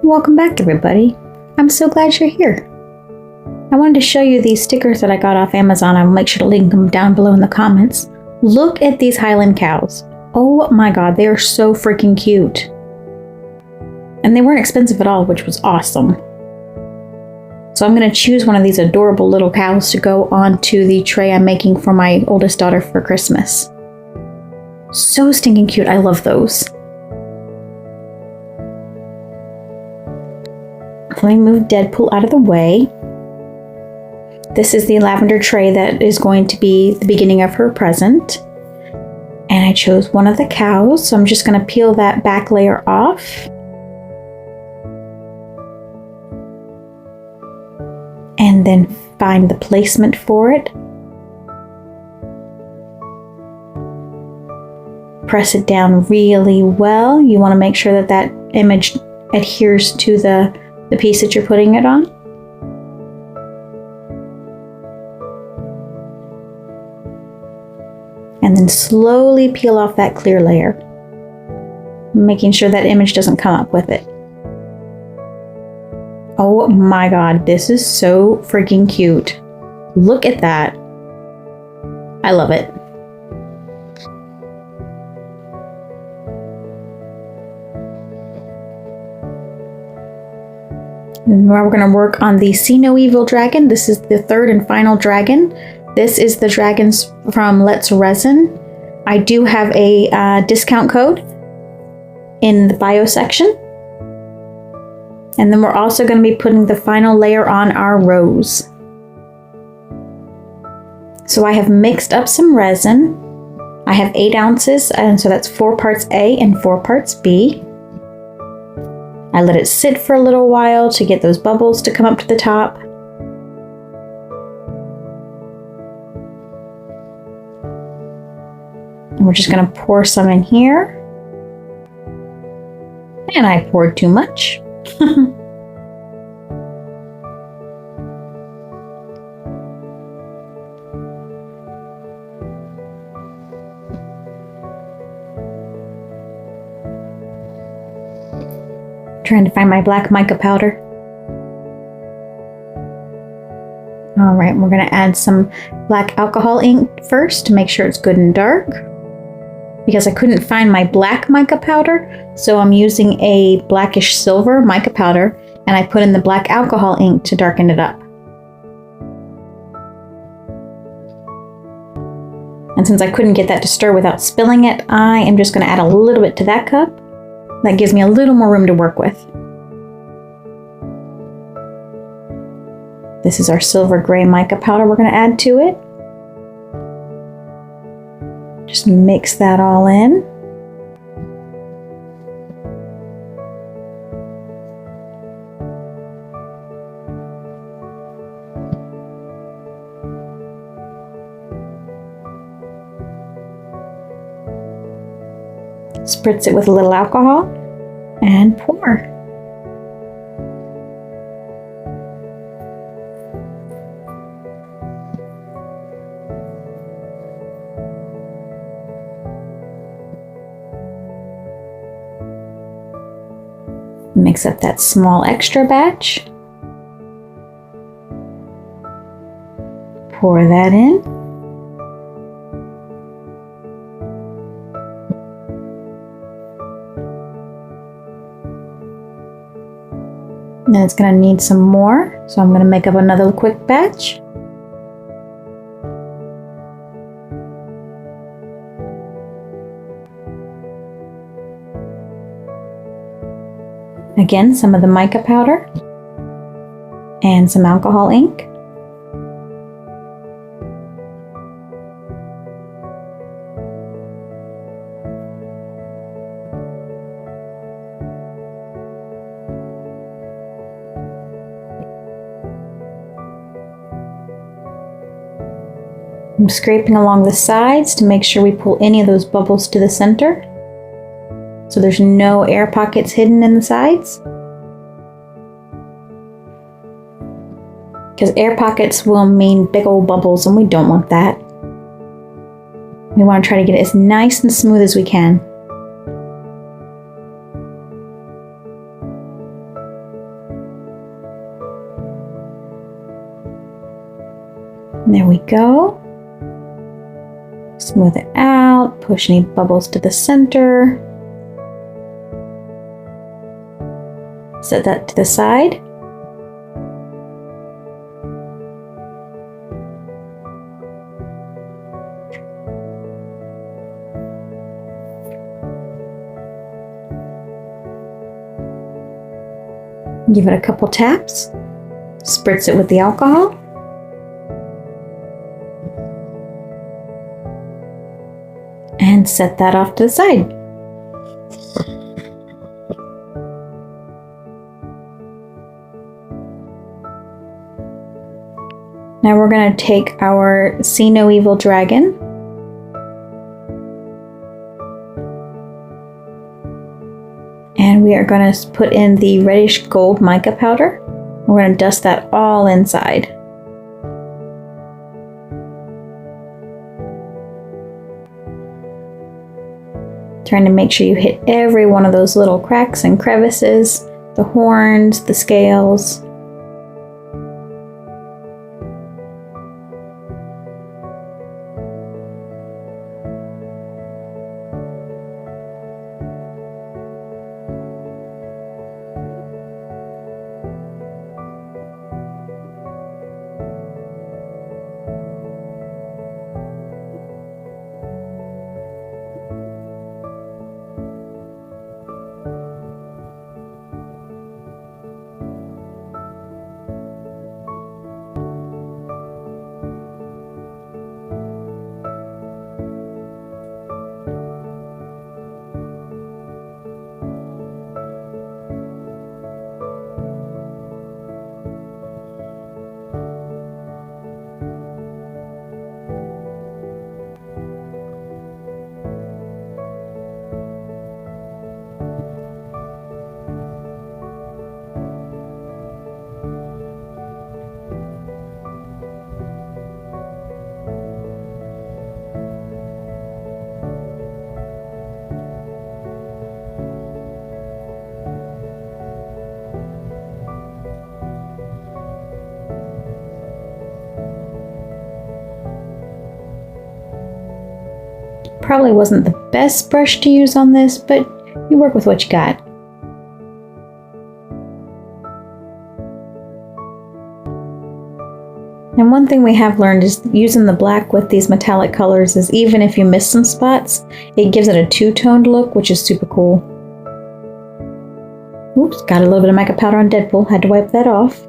Welcome back, everybody. I'm so glad you're here. I wanted to show you these stickers that I got off Amazon. I'll make sure to link them down below in the comments. Look at these Highland cows. Oh my god, they are so freaking cute. And they weren't expensive at all, which was awesome. So I'm going to choose one of these adorable little cows to go onto the tray I'm making for my oldest daughter for Christmas. So stinking cute. I love those. Let me move Deadpool out of the way. This is the lavender tray that is going to be the beginning of her present. And I chose one of the cows, so I'm just going to peel that back layer off. And then find the placement for it. Press it down really well. You want to make sure that that image adheres to the piece that you're putting it on. And then slowly peel off that clear layer, making sure that image doesn't come up with it. Oh my god, this is so freaking cute. Look at that. I love it. Now we're going to work on the See No Evil dragon. This is the third and final dragon. This is the dragons from Let's Resin. I do have a discount code in the bio section. And then we're also going to be putting the final layer on our rose. So I have mixed up some resin. I have 8 ounces, and so that's 4 parts A and 4 parts B. I let it sit for a little while to get those bubbles to come up to the top. And we're just going to pour some in here. And I poured too much. Trying to find my black mica powder. All right, we're going to add some black alcohol ink first to make sure it's good and dark. Because I couldn't find my black mica powder, so I'm using a blackish silver mica powder, and I put in the black alcohol ink to darken it up. And since I couldn't get that to stir without spilling it, I am just going to add a little bit to that cup. That gives me a little more room to work with. This is our silver gray mica powder we're going to add to it. Just mix that all in. Spritz it with a little alcohol and pour. Mix up that small extra batch. Pour that in. Then it's going to need some more, so I'm going to make up another quick batch. Again, some of the mica powder and some alcohol ink. I'm scraping along the sides to make sure we pull any of those bubbles to the center, so there's no air pockets hidden in the sides. Because air pockets will mean big old bubbles, and we don't want that. We want to try to get it as nice and smooth as we can. There we go. Smooth it out, push any bubbles to the center. Set that to the side. Give it a couple taps. Spritz it with the alcohol. And set that off to the side. Now we're going to take our See No Evil dragon and we are going to put in the reddish gold mica powder. We're going to dust that all inside. Trying to make sure you hit every one of those little cracks and crevices, the horns, the scales. Probably wasn't the best brush to use on this, but you work with what you got. And one thing we have learned is using the black with these metallic colors is even if you miss some spots, it gives it a two-toned look, which is super cool. Oops, got a little bit of mica powder on Deadpool, had to wipe that off.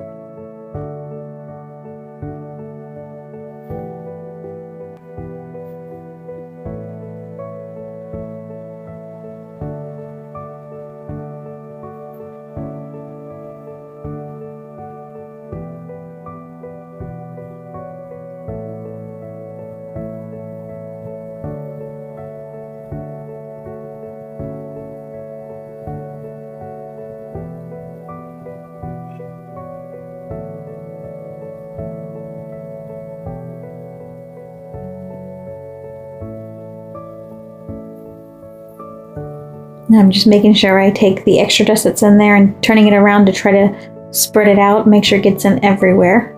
Now I'm just making sure I take the extra dust that's in there and turning it around to try to spread it out, make sure it gets in everywhere.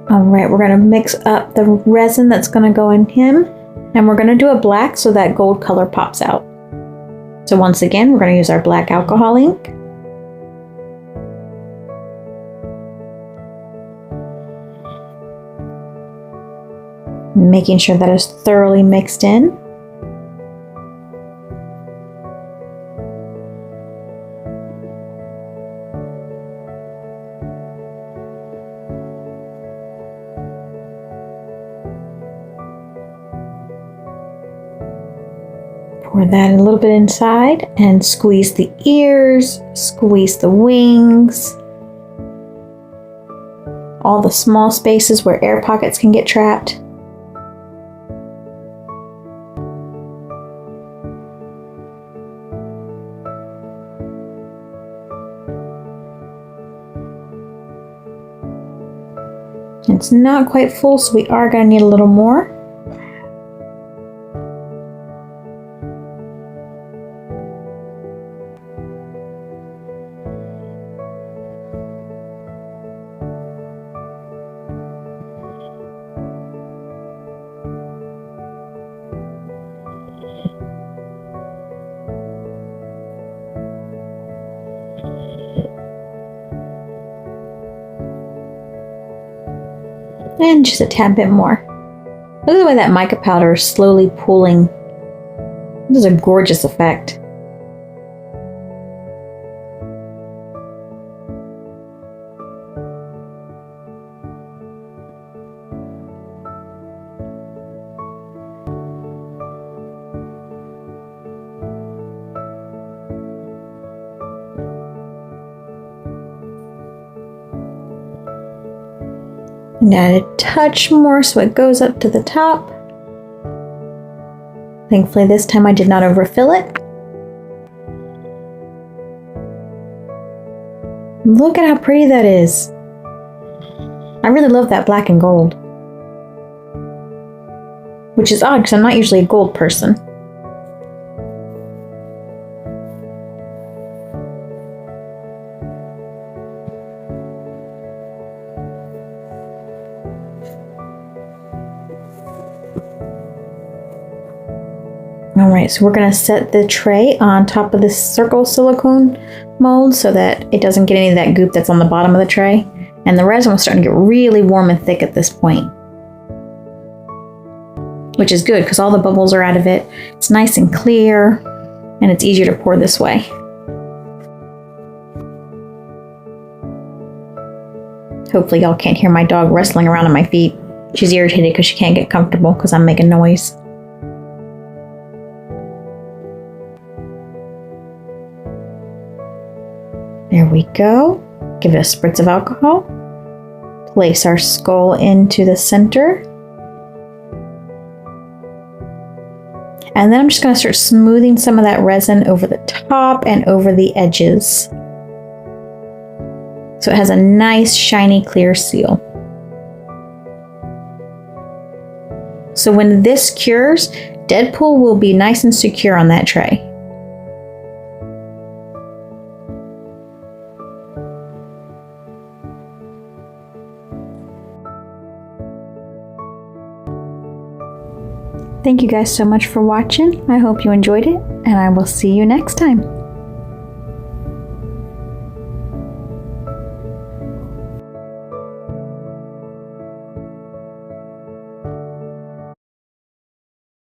Alright, we're going to mix up the resin that's going to go in him, and we're going to do a black so that gold color pops out. So once again, we're going to use our black alcohol ink. Making sure that is thoroughly mixed in. Pour that a little bit inside and squeeze the ears, squeeze the wings, all the small spaces where air pockets can get trapped. It's not quite full, so we are going to need a little more. And just a tad bit more. Look at the way that mica powder is slowly pooling. This is a gorgeous effect. And add a touch more so it goes up to the top. Thankfully this time I did not overfill it. Look at how pretty that is. I really love that black and gold. Which is odd because I'm not usually a gold person. Alright, so we're going to set the tray on top of this circle silicone mold so that it doesn't get any of that goop that's on the bottom of the tray. And the resin was starting to get really warm and thick at this point. Which is good because all the bubbles are out of it. It's nice and clear and it's easier to pour this way. Hopefully y'all can't hear my dog wrestling around on my feet. She's irritated because she can't get comfortable because I'm making noise. There we go. Give it a spritz of alcohol. Place our skull into the center. And then I'm just going to start smoothing some of that resin over the top and over the edges. So it has a nice, shiny, clear seal. So when this cures, Deadpool will be nice and secure on that tray. Thank you guys so much for watching. I hope you enjoyed it, and I will see you next time.